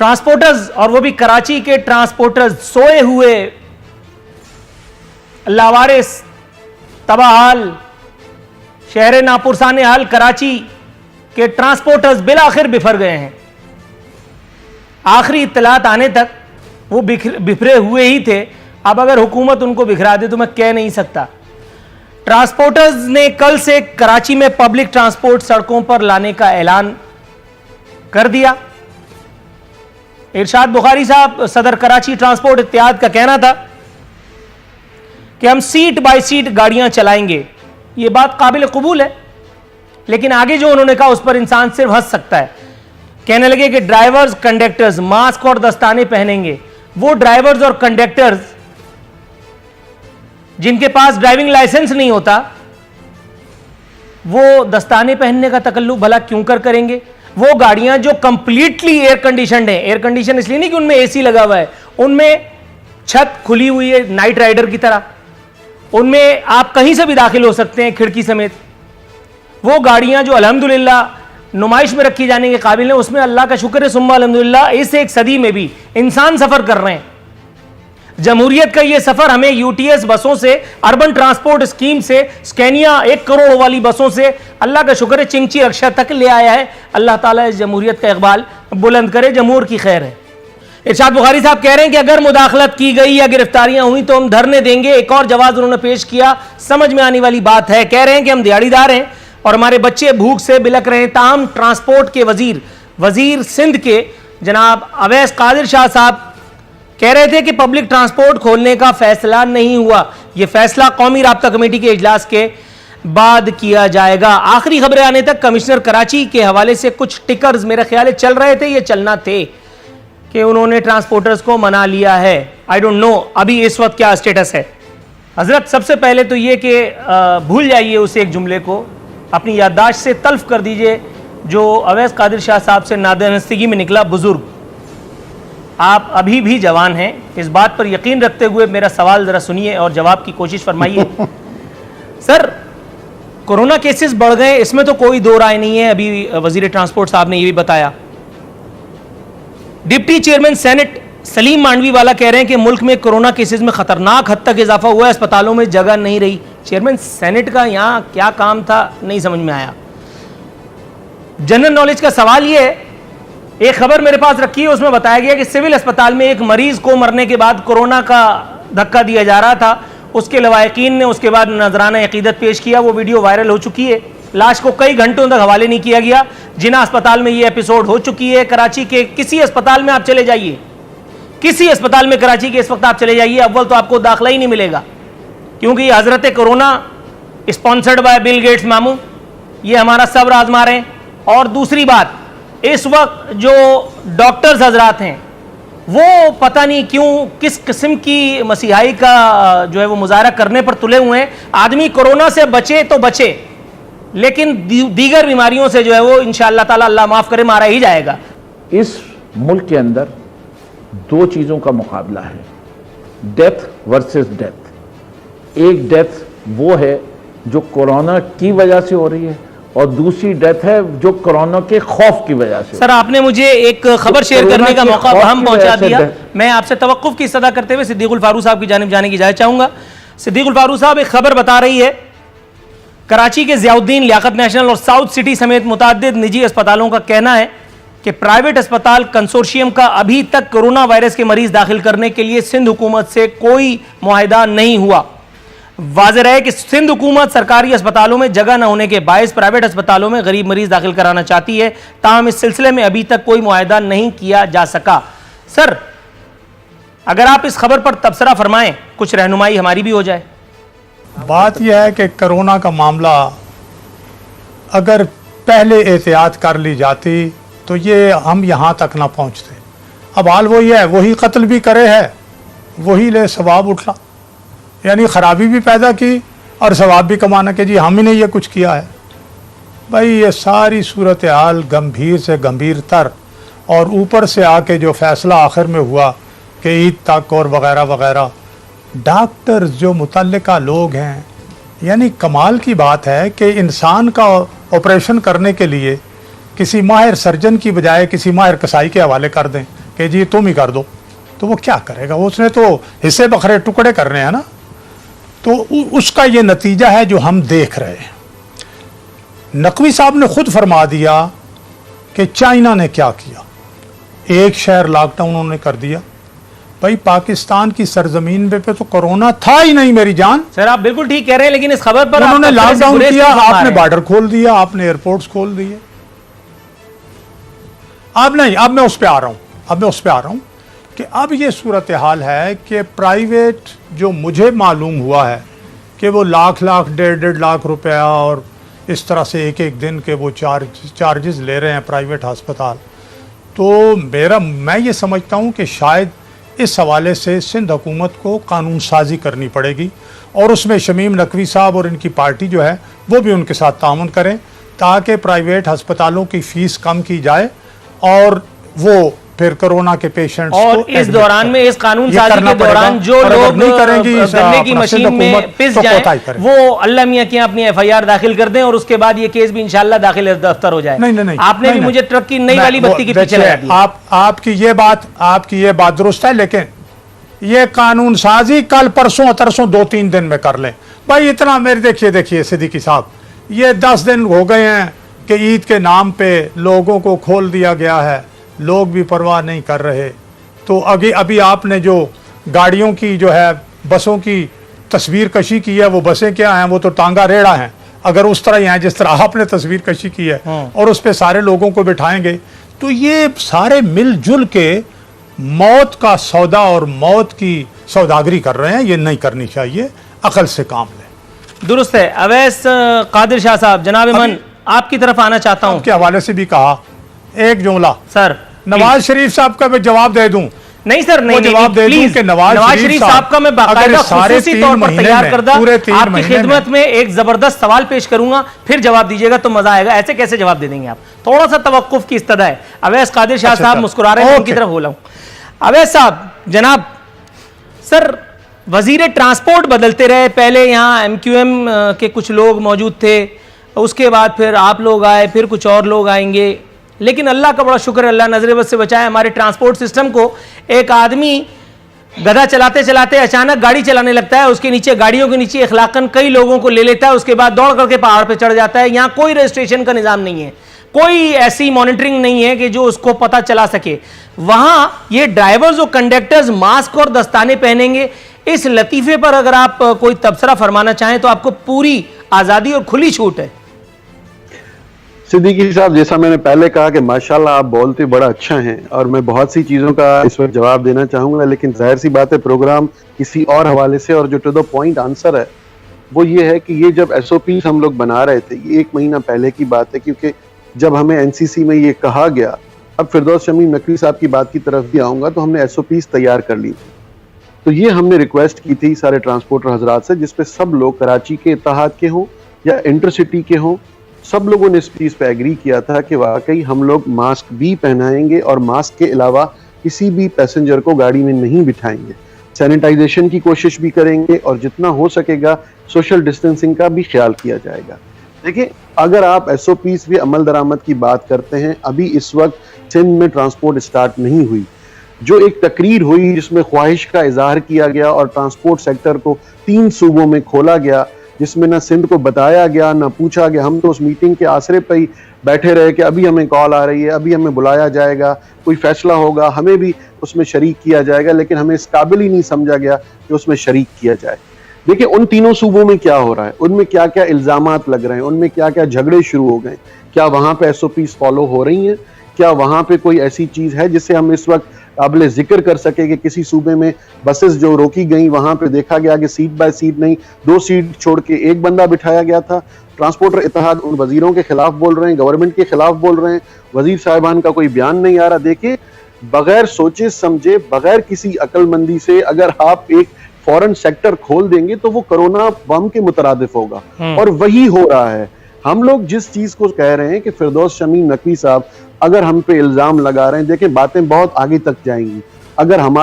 Transporters, और वो भी कराची के ट्रांसपोर्टर्स, सोए हुए, लावारिस, तबाहाल, शहर नापुरसान हाल कराची के ट्रांसपोर्टर्स बिलाखिर बिफर गए हैं। आखिरी इत्तलात आने तक वो बिखरे हुए ही थे। अब अगर हुकूमत उनको बिखरा दे तो मैं कह नहीं सकता। ट्रांसपोर्टर्स ने कल से कराची में पब्लिक ट्रांसपोर्ट सड़कों पर लाने का ऐलान कर दिया। इरशाद बुखारी साहब, सदर कराची ट्रांसपोर्ट इत्तेहाद का कहना था कि हम सीट बाय सीट गाड़ियां चलाएंगे। यह बात काबिल कबूल है, लेकिन आगे जो उन्होंने कहा उस पर इंसान सिर्फ हंस सकता है। कहने लगे कि ड्राइवर्स कंडक्टर्स मास्क और दस्ताने पहनेंगे। वो ड्राइवर्स और कंडक्टर्स जिनके पास ड्राइविंग लाइसेंस नहीं होता, वो दस्ताने पहनने का तकल्लुफ भला क्यों करेंगे? वो गाड़ियां जो कंप्लीटली एयर कंडीशनड है, एयर कंडीशन इसलिए नहीं कि उनमें एसी लगा हुआ है, उनमें छत खुली हुई है नाइट राइडर की तरह, उनमें आप कहीं से भी दाखिल हो सकते हैं खिड़की समेत। वो गाड़ियां जो अल्हम्दुलिल्लाह नुमाइश में रखी जाने के काबिल है, उसमें अल्लाह का शुक्र है सुम्मा अल्हम्दुलिल्लाह इस एक सदी में भी इंसान सफर कर रहे हैं। जमहूरियत का ये सफर हमें यूटीएस बसों से, अर्बन ट्रांसपोर्ट स्कीम से, स्कैनिया 1 करोड़ वाली बसों से अल्लाह का शुक्र है चिंची रक्षा तक ले आया है। अल्लाह ताला इस जमहूरियत का इकबाल बुलंद करे, जमहूर की खैर है। इरशाद बुखारी साहब कह रहे हैं कि अगर मुदाखलत की गई या गिरफ्तारियां हुई तो हम धरने देंगे। एक और जवाब उन्होंने पेश किया, समझ में आने वाली बात है। कह रहे हैं कि हम दिहाड़ीदार हैं और हमारे बच्चे भूख से बिलक रहे हैं। ताहम ट्रांसपोर्ट के वजीर सिंध के जनाब अवैस कादिर शाह साहब कह रहे थे कि पब्लिक ट्रांसपोर्ट खोलने का फैसला नहीं हुआ, यह फैसला कौमी राब्ता कमेटी के इजलास के बाद किया जाएगा। आखिरी खबरें आने तक कमिश्नर कराची के हवाले से कुछ टिकर्स मेरे ख्याल चल रहे थे, ये चलना थे कि उन्होंने ट्रांसपोर्टर्स को मना लिया है। आई डोंट नो अभी इस वक्त क्या स्टेटस है। हजरत, सबसे पहले तो ये कि भूल जाइए उस एक जुमले को, अपनी याददाश्त से तल्फ कर दीजिए जो अवैस कादिर शाह साहब से नादानस्तगी में निकला। बुजुर्ग, आप अभी भी जवान हैं, इस बात पर यकीन रखते हुए मेरा सवाल जरा सुनिए और जवाब की कोशिश फरमाइए। सर, कोरोना केसेस बढ़ गए, इसमें तो कोई दो राय नहीं है। अभी वजीर ट्रांसपोर्ट साहब ने यह भी बताया। Deputy chairman senate Saleem Mandviwalla कह रहे हैं कि मुल्क में कोरोना केसेस में खतरनाक हद तक इजाफा हुआ है, अस्पतालों में जगह नहीं रही। चेयरमैन सेनेट का यहां क्या काम था, नहीं समझ में आया। जनरल नॉलेज का सवाल यह है, एक खबर मेरे पास रखी है, उसमें बताया गया कि सिविल अस्पताल में एक मरीज को मरने के बाद कोरोना का धक्का दिया जा रहा था। उसके लवायकीन ने उसके बाद नजराना अकीदत पेश किया, वो वीडियो वायरल हो चुकी है। लाश को कई घंटों तक हवाले नहीं किया गया। जिना अस्पताल में ये एपिसोड हो चुकी है। कराची के किसी अस्पताल में आप चले जाइए, किसी अस्पताल में कराची के इस वक्त आप चले जाइए, अव्वल तो आपको दाखिला ही नहीं मिलेगा, क्योंकि हजरत corona sponsored by Bill Gates मामू ये हमारा सब्र आजमा रहे हैं। और दूसरी बात, इस वक्त जो डॉक्टर्स हजरात हैं वो पता नहीं क्यों किस किस्म की मसीहाई का जो है वो मुजाहरा करने पर तुले हुए हैं। आदमी कोरोना से बचे तो बचे, लेकिन दीगर बीमारियों से जो है वो इंशाअल्लाह ताला अल्लाह माफ करे मारा ही जाएगा। इस मुल्क के अंदर दो चीजों का मुकाबला है, डेथ वर्सेस डेथ। एक डेथ वो है जो कोरोना की वजह से हो रही है और दूसरी डेथ है जो कोरोना के खौफ की वजह से। सर, आपने मुझे एक खबर शेयर करने का मौका हम पहुंचा दिया। मैं आपसे तवक्कुफ की सदा करते हुए सिद्दीकुल फारूक साहब की जानिब जाने की इजाजत चाहूंगा। सिद्दीकुल फारूक साहब, एक खबर बता रही है कराची के ज़ियाउद्दीन, लियाकत नेशनल और साउथ सिटी समेत मुतअद्दिद निजी अस्पतालों का कहना है कि प्राइवेट अस्पताल कंसोर्शियम का अभी तक कोरोना वायरस के मरीज दाखिल करने के लिए सिंध हुकूमत से कोई मुआहिदा नहीं हुआ। वाज़ेह है कि सिंध हुकूमत सरकारी अस्पतालों में जगह न होने के बायस प्राइवेट अस्पतालों में गरीब मरीज दाखिल कराना चाहती है, ताहम इस सिलसिले में अभी तक कोई मुआहिदा नहीं किया जा सका। सर, अगर आप इस खबर पर तबसरा फरमाएं, कुछ रहनुमाई हमारी भी हो जाए। बात यह है कि कोरोना का मामला अगर पहले एहतियात कर ली जाती तो ये हम यहाँ तक ना पहुँचते। अब हाल वही है, वही कत्ल भी करे है, वही ले सवाब उठा, यानी ख़राबी भी पैदा की और सवाब भी कमाना कि जी हम ही ने ये कुछ किया है। भाई ये सारी सूरत हाल गंभीर से गंभीर तर, और ऊपर से आके जो फ़ैसला आखिर में हुआ कि ईद तक और वग़ैरह वग़ैरह, डॉक्टर्स जो मुतल्लिका लोग हैं, यानी कमाल की बात है कि इंसान का ऑपरेशन करने के लिए किसी माहिर सर्जन की बजाय किसी माहिर कसाई के हवाले कर दें। कि जी तुम ही कर दो, तो वो क्या करेगा? उसने तो हिस्से बखरे टुकड़े करने हैं ना। तो उसका ये नतीजा है जो हम देख रहे हैं। नकवी साहब ने खुद फरमा दिया कि चाइना ने क्या किया, एक शहर लॉकडाउन उन्होंने कर दिया। भाई पाकिस्तान की सरजमीन पे तो कोरोना था ही नहीं मेरी जान। सर आप बिल्कुल ठीक कह रहे हैं, लेकिन इस खबर पर उन्होंने आप अपने से लॉकडाउन गुरेज किया, क्यों फरमा आपने रहे हैं? बॉर्डर खोल दिया, आपने एयरपोर्ट्स खोल दिए। अब नहीं, अब मैं उस पर आ रहा हूं कि अब ये सूरत हाल है कि प्राइवेट, जो मुझे मालूम हुआ है कि वो लाख डेढ़ लाख रुपया और इस तरह से एक दिन के वो चार्जेस ले रहे हैं प्राइवेट अस्पताल। तो मैं ये समझता हूँ कि शायद इस हवाले से सिंध हुकूमत को कानून साजी करनी पड़ेगी और उसमें शमीम नकवी साहब और इनकी पार्टी जो है वो भी उनके साथ ताउन करें, ताकि प्राइवेट अस्पतालों की फीस कम की जाए और वो फिर कोरोना के पेशेंट्स और को इस दौरान में, इस कानून ये साजी करना के दौरान पड़ेगा। जो और अगर लोग नहीं करेंगी गन्ने की अपना मशीन सिंध में हुकूमत पिस तो जाए, कोताही करे। वो अल्लाह मियां की अपनी एफआईआर दाखिल कर दें और उसके बाद ये केस भी इंशाल्लाह दाखिल दफ्तर हो जाए। नहीं, आपने भी मुझे ट्रक की नई वाली बत्ती के पीछे लगा दिया। आपकी ये बात दुरुस्त है, लेकिन ये कानून साजी कल परसों तरसों 2-3 दिन में कर लें। भाई इतना मेरे देखिए सिद्दीकी साहब, ये 10 दिन हो गए हैं कि ईद के नाम पे लोगों को खोल दिया गया है, लोग भी परवाह नहीं कर रहे। तो अभी आपने जो गाड़ियों की जो है बसों की तस्वीर कशी की है, वो बसें क्या हैं? वो तो टांगा रेड़ा हैं। अगर उस तरह ही हैं जिस तरह आपने तस्वीर कशी की है और उस पर सारे लोगों को बिठाएंगे, तो ये सारे मिलजुल के मौत का सौदा और मौत की सौदागरी कर रहे हैं। ये नहीं करनी चाहिए, अकल से काम लें। दुरुस्त है। अवैस कादिर शाह साहब, जनाब मन आपकी तरफ आना चाहता हूं। के हवाले से भी कहा एक जुमला, सर नवाज शरीफ साहब का मैं जवाब दे दूं। नहीं सर, नहीं जवाब दे दूं प्लीज, कि नवाज शरीफ साहब का मैं बाकायदा खुसूसी तौर पर तैयार करदा आपकी खिदमत में एक जबरदस्त सवाल पेश करूंगा, फिर जवाब दीजिएगा तो मजा आएगा। ऐसे कैसे जवाब दे देंगे आप? थोड़ा सा तवक्कुफ की इस्तदा है। अवैस कादिर शाह साहब मुस्कुरा रहे हैं, उनकी तरफ बोला हूं। अवैस साहब, जनाब सर, वजीर ट्रांसपोर्ट बदलते रहे। पहले यहाँ MQM के कुछ लोग मौजूद थे, उसके बाद फिर आप लोग आए, फिर कुछ और लोग आएंगे, लेकिन अल्लाह का बड़ा शुक्र, अल्लाह नजर बद से बचाए हमारे ट्रांसपोर्ट सिस्टम को। एक आदमी गधा चलाते चलाते अचानक गाड़ी चलाने लगता है, उसके नीचे, गाड़ियों के नीचे इखलाकन कई लोगों को ले लेता है, उसके बाद दौड़ करके पहाड़ पे चढ़ जाता है। यहाँ कोई रजिस्ट्रेशन का निज़ाम नहीं है, कोई ऐसी मॉनिटरिंग नहीं है कि जो उसको पता चला सके। वहां ये ड्राइवर्स और कंडक्टर्स मास्क और दस्ताने पहनेंगे। इस लतीफे पर अगर आप कोई तबसरा फरमाना चाहें तो आपको पूरी आज़ादी और खुली छूट है। सिद्दीकी साहब, जैसा मैंने पहले कहा कि माशाल्लाह आप बोलते बड़ा अच्छा हैं और मैं बहुत सी चीज़ों का इस वक्त जवाब देना चाहूँगा, लेकिन जाहिर सी बात है प्रोग्राम किसी और हवाले से, और जो टू द पॉइंट आंसर है वो ये है कि ये जब SOPs हम लोग बना रहे थे, ये 1 महीना पहले की बात है, क्योंकि जब हमें NCC में ये कहा गया, अब फिरदौस शमीम नकवी साहब की बात की तरफ भी आऊँगा, तो हमने SOPs तैयार कर ली थी। तो ये हमने रिक्वेस्ट की थी सारे ट्रांसपोर्टर हजरात से, जिसपे सब लोग कराची के इत्तेहाद के हों या इंटरसिटी के हों, सब लोगों ने इस चीज़ पे एग्री किया था कि वाकई हम लोग मास्क भी पहनाएंगे और मास्क के अलावा किसी भी पैसेंजर को गाड़ी में नहीं बिठाएंगे। सैनिटाइजेशन की कोशिश भी करेंगे और जितना हो सकेगा सोशल डिस्टेंसिंग का भी ख्याल किया जाएगा। देखिए, अगर आप SOPs भी अमल दरामद की बात करते हैं, अभी इस वक्त सिंध में ट्रांसपोर्ट स्टार्ट नहीं हुई। जो एक तकरीर हुई जिसमें ख्वाहिश का इजहार किया गया और ट्रांसपोर्ट सेक्टर को 3 सूबों में खोला गया, जिसमें ना सिंध को बताया गया ना पूछा गया। हम तो उस मीटिंग के आसरे पर ही बैठे रहे कि अभी हमें कॉल आ रही है, अभी हमें बुलाया जाएगा, कोई फैसला होगा, हमें भी उसमें शरीक किया जाएगा, लेकिन हमें इस काबिल ही नहीं समझा गया कि उसमें शरीक किया जाए। देखिए, उन 3 सूबों में क्या हो रहा है, उनमें क्या क्या इल्जामात लग रहे हैं, उनमें क्या क्या झगड़े शुरू हो गए, क्या वहां पे SOPs फॉलो हो रही हैं, क्या वहां पे कोई ऐसी चीज है जिससे हम इस वक्त काबिल जिक्र कर सके कि किसी सूबे में बसेस जो रोकी गई वहां पे देखा गया कि सीट बाय सीट नहीं, 2 सीट छोड़ के 1 बंदा बिठाया गया था। ट्रांसपोर्टर इत्तेहाद उन वजीरों के खिलाफ बोल रहे हैं, गवर्नमेंट के खिलाफ बोल रहे हैं, वजीर साहिबान का कोई बयान नहीं आ रहा। देखिए, बगैर सोचे समझे, बगैर किसी अक्लमंदी से अगर आप एक फॉरेन सेक्टर खोल देंगे तो वो कोरोना बम के मुतरादिफ होगा, और वही हो रहा है। हम लोग जिस चीज को कह रहे हैं कि फिरदौस शमीम नकवी साहब अगर हम पे इल्जाम लगा रहे हैं, देखें बातें बहुत आगे तक जाएंगी। अगर हमारा